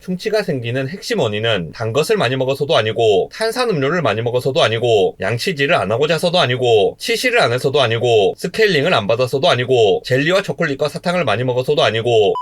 충치가 생기는 핵심 원인은 단 것을 많이 먹어서도 아니고 탄산음료를 많이 먹어서도 아니고 양치질을 안 하고 자서도 아니고 치실을 안 해서도 아니고 스케일링을 안 받아서도 아니고 젤리와 초콜릿과 사탕을 많이 먹어서도 아니고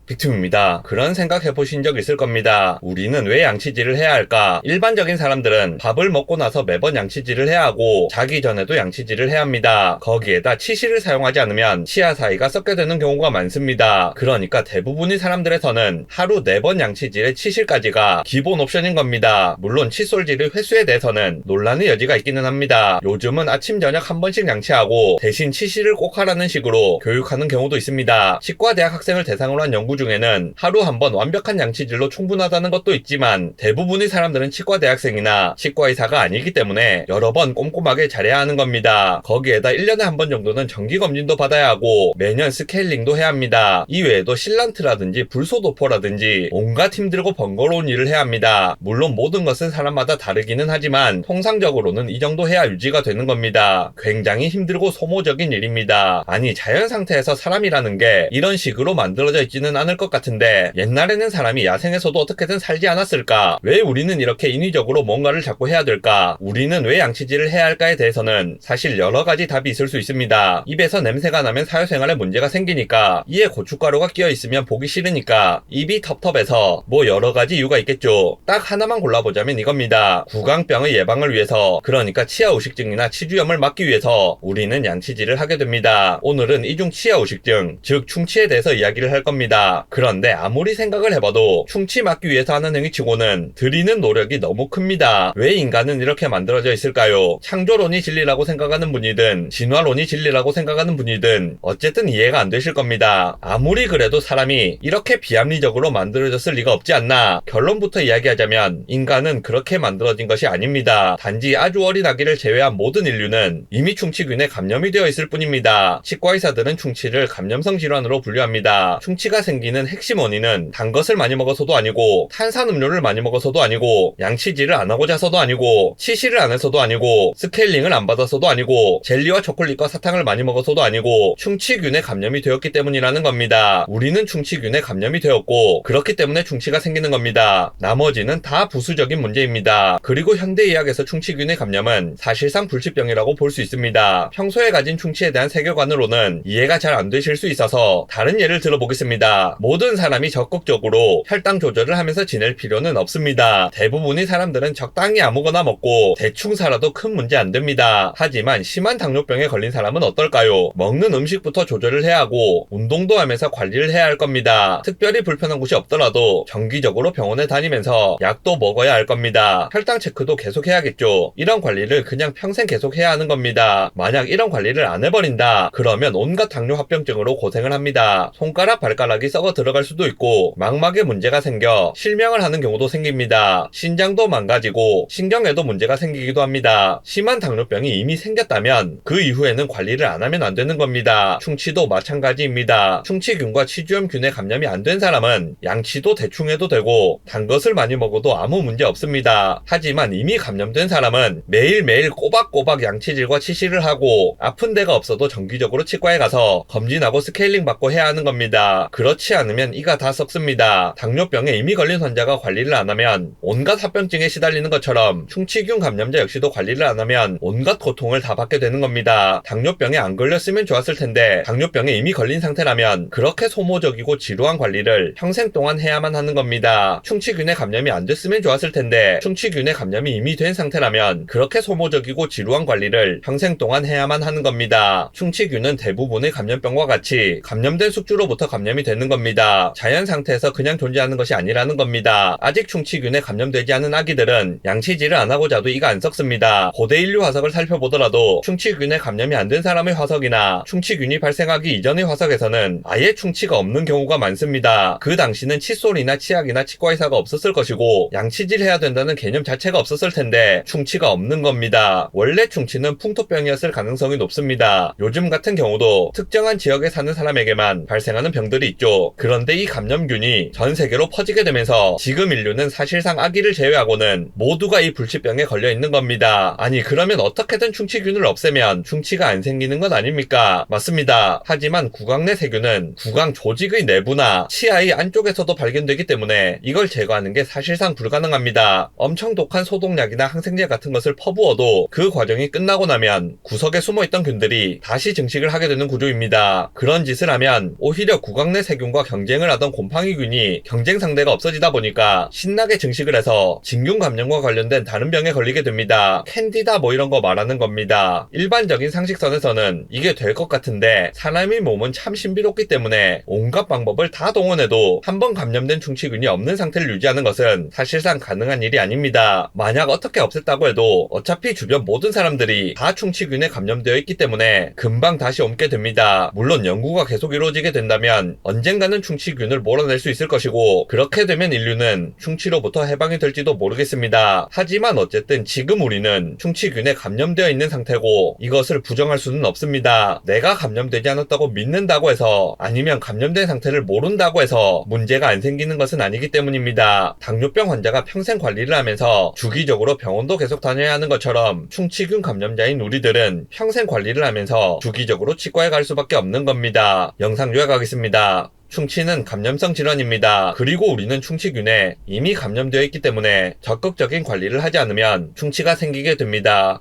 빅툼입니다. 그런 생각 해보신 적 있을 겁니다. 우리는 왜 양치질을 해야 할까? 일반적인 사람들은 밥을 먹고 나서 매번 양치질을 해야 하고 자기 전에도 양치질을 해야 합니다. 거기에다 치실을 사용하지 않으면 치아 사이가 썩게 되는 경우가 많습니다. 그러니까 대부분의 사람들에서는 하루 4번 양치질에 치실까지가 기본 옵션인 겁니다. 물론 칫솔질의 횟수에 대해서는 논란의 여지가 있기는 합니다. 요즘은 아침 저녁 한 번씩 양치하고 대신 치실을 꼭 하라는 식으로 교육하는 경우도 있습니다. 치과대학 학생을 대상으로 한 연구 중에는 하루 한 번 완벽한 양치질로 충분하다는 것도 있지만 대부분의 사람들은 치과대학생이나 치과의사가 아니기 때문에 여러 번 꼼꼼하게 잘해야 하는 겁니다. 거기에다 1년에 한 번 정도는 정기검진도 받아야 하고 매년 스케일링도 해야 합니다. 이외에도 실란트라든지 불소도포라든지 온갖 힘들고 번거로운 일을 해야 합니다. 물론 모든 것은 사람마다 다르기는 하지만 통상적으로는 이 정도 해야 유지가 되는 겁니다. 굉장히 힘들고 소모적인 일입니다. 아니 자연 상태에서 사람이라는 게 이런 식으로 만들어져 있지는 않을 것 같은데 옛날에는 사람이 야생에서도 어떻게든 살지 않았을까? 왜 우리는 이렇게 인위적으로 뭔가를 자꾸 해야 될까? 우리는 왜 양치질을 해야 할까에 대해서는 사실 여러 가지 답이 있을 수 있습니다. 입에서 냄새가 나면 사회생활에 문제가 생기니까, 이에 고춧가루가 끼어 있으면 보기 싫으니까, 입이 텁텁해서 뭐 여러 가지 이유가 있겠죠. 딱 하나만 골라보자면 이겁니다. 구강병의 예방을 위해서, 그러니까 치아우식증이나 치주염을 막기 위해서 우리는 양치질을 하게 됩니다. 오늘은 이중 치아우식증, 즉 충치에 대해서 이야기를 할 겁니다. 그런데 아무리 생각을 해봐도 충치 막기 위해서 하는 행위치고는 들이는 노력이 너무 큽니다. 왜 인간은 이렇게 만들어져 있을까요? 창조론이 진리라고 생각하는 분이든 진화론이 진리라고 생각하는 분이든 어쨌든 이해가 안 되실 겁니다. 아무리 그래도 사람이 이렇게 비합리적으로 만들어졌을 리가 없지 않나. 결론부터 이야기하자면 인간은 그렇게 만들어진 것이 아닙니다. 단지 아주 어린 아기를 제외한 모든 인류는 이미 충치균에 감염이 되어 있을 뿐입니다. 치과의사들은 충치를 감염성 질환으로 분류합니다. 충치가 생기는 핵심 원인은 단 것을 많이 먹어서도 아니고 탄산음료를 많이 먹어서도 아니고 양치질을 안 하고 자서도 아니고 치실을 안 해서도 아니고 스케일링을 안 받아서도 아니고 젤리와 초콜릿과 사탕을 많이 먹어서도 아니고 충치균에 감염이 되었기 때문이라는 겁니다. 우리는 충치균에 감염이 되었고 그렇기 때문에 충치가 생기는 겁니다. 나머지는 다 부수적인 문제입니다. 그리고 현대의학에서 충치균의 감염은 사실상 불치병이라고 볼 수 있습니다. 평소에 가진 충치에 대한 세계관으로는 이해가 잘 안 되실 수 있어서 다른 예를 들어보겠습니다. 모든 사람이 적극적으로 혈당 조절을 하면서 지낼 필요는 없습니다. 대부분의 사람들은 적당히 아무거나 먹고 대충 살아도 큰 문제 안 됩니다. 하지만 심한 당뇨병에 걸린 사람은 어떨까요? 먹는 음식부터 조절을 해야 하고 운동도 하면서 관리를 해야 할 겁니다. 특별히 불편한 곳이 없더라도 정기적으로 병원에 다니면서 약도 먹어야 할 겁니다. 혈당 체크도 계속 해야겠죠. 이런 관리를 그냥 평생 계속 해야 하는 겁니다. 만약 이런 관리를 안 해버린다 그러면 온갖 당뇨 합병증으로 고생을 합니다. 손가락 발가락이 썩어 들어갈 수도 있고 망막에 문제가 생겨 실명을 하는 경우도 생깁니다. 신장도 망가지고 신경에도 문제가 생기기도 합니다. 심한 당뇨병이 이미 생겼다면 그 이후에는 관리를 안 하면 안 되는 겁니다. 충치도 마찬가지입니다. 충치균과 치주염균에 감염이 안 된 사람은 양치도 대충 해도 되고 단 것을 많이 먹어도 아무 문제 없습니다. 하지만 이미 감염된 사람은 매일매일 꼬박꼬박 양치질과 치실을 하고 아픈 데가 없어도 정기적으로 치과에 가서 검진하고 스케일링 받고 해야 하는 겁니다. 그렇지 않으면 이가 다 썩습니다. 당뇨병에 이미 걸린 환자가 관리를 안 하면 온갖 합병증에 시달리는 것처럼 충치균 감염자 역시도 관리를 안 하면 온갖 고통을 다 받게 되는 겁니다. 당뇨병에 안 걸렸으면 좋았을 텐데 당뇨병에 이미 걸린 상태라면 그렇게 소모적이고 지루한 관리를 평생 동안 해야만 하는 겁니다. 충치균에 감염이 안 됐으면 좋았을 텐데 충치균에 감염이 이미 된 상태라면 그렇게 소모적이고 지루한 관리를 평생 동안 해야만 하는 겁니다. 충치균은 대부분의 감염병과 같이 감염된 숙주로부터 감염이 되는 겁니다. 자연 상태에서 그냥 존재하는 것이 아니라는 겁니다. 아직 충치균에 감염되지 않은 아기들은 양치질을 안 하고 자도 이가 안 썩습니다. 고대 인류 화석을 살펴보더라도 충치균에 감염이 안 된 사람의 화석이나 충치균이 발생하기 이전의 화석에서는 아예 충치가 없는 경우가 많습니다. 그 당시는 칫솔이나 치약이나 치과의사가 없었을 것이고 양치질 해야 된다는 개념 자체가 없었을 텐데 충치가 없는 겁니다. 원래 충치는 풍토병이었을 가능성이 높습니다. 요즘 같은 경우도 특정한 지역에 사는 사람에게만 발생하는 병들이 있죠. 거죠. 그런데 이 감염균이 전 세계로 퍼지게 되면서 지금 인류는 사실상 아기를 제외하고는 모두가 이 불치병에 걸려 있는 겁니다. 아니 그러면 어떻게든 충치균을 없애면 충치가 안 생기는 건 아닙니까? 맞습니다. 하지만 구강 내 세균은 구강 조직의 내부나 치아의 안쪽에서도 발견되기 때문에 이걸 제거하는 게 사실상 불가능합니다. 엄청 독한 소독약이나 항생제 같은 것을 퍼부어도 그 과정이 끝나고 나면 구석에 숨어있던 균들이 다시 증식을 하게 되는 구조입니다. 그런 짓을 하면 오히려 구강 내 세균과 경쟁을 하던 곰팡이균이 경쟁 상대가 없어지다 보니까 신나게 증식을 해서 진균 감염과 관련된 다른 병에 걸리게 됩니다. 캔디다 뭐 이런 거 말하는 겁니다. 일반적인 상식선에서는 이게 될 것 같은데 사람의 몸은 참 신비롭기 때문에 온갖 방법을 다 동원해도 한 번 감염된 충치균이 없는 상태를 유지하는 것은 사실상 가능한 일이 아닙니다. 만약 어떻게 없앴다고 해도 어차피 주변 모든 사람들이 다 충치균에 감염되어 있기 때문에 금방 다시 옮게 됩니다. 물론 연구가 계속 이루어지게 된다면 언젠가는 충치균을 몰아낼 수 있을 것이고 그렇게 되면 인류는 충치로부터 해방이 될지도 모르겠습니다. 하지만 어쨌든 지금 우리는 충치균에 감염되어 있는 상태고 이것을 부정할 수는 없습니다. 내가 감염되지 않았다고 믿는다고 해서 아니면 감염된 상태를 모른다고 해서 문제가 안 생기는 것은 아니기 때문입니다. 당뇨병 환자가 평생 관리를 하면서 주기적으로 병원도 계속 다녀야 하는 것처럼 충치균 감염자인 우리들은 평생 관리를 하면서 주기적으로 치과에 갈 수밖에 없는 겁니다. 영상 요약하겠습니다. 충치는 감염성 질환입니다. 그리고 우리는 충치균에 이미 감염되어 있기 때문에 적극적인 관리를 하지 않으면 충치가 생기게 됩니다.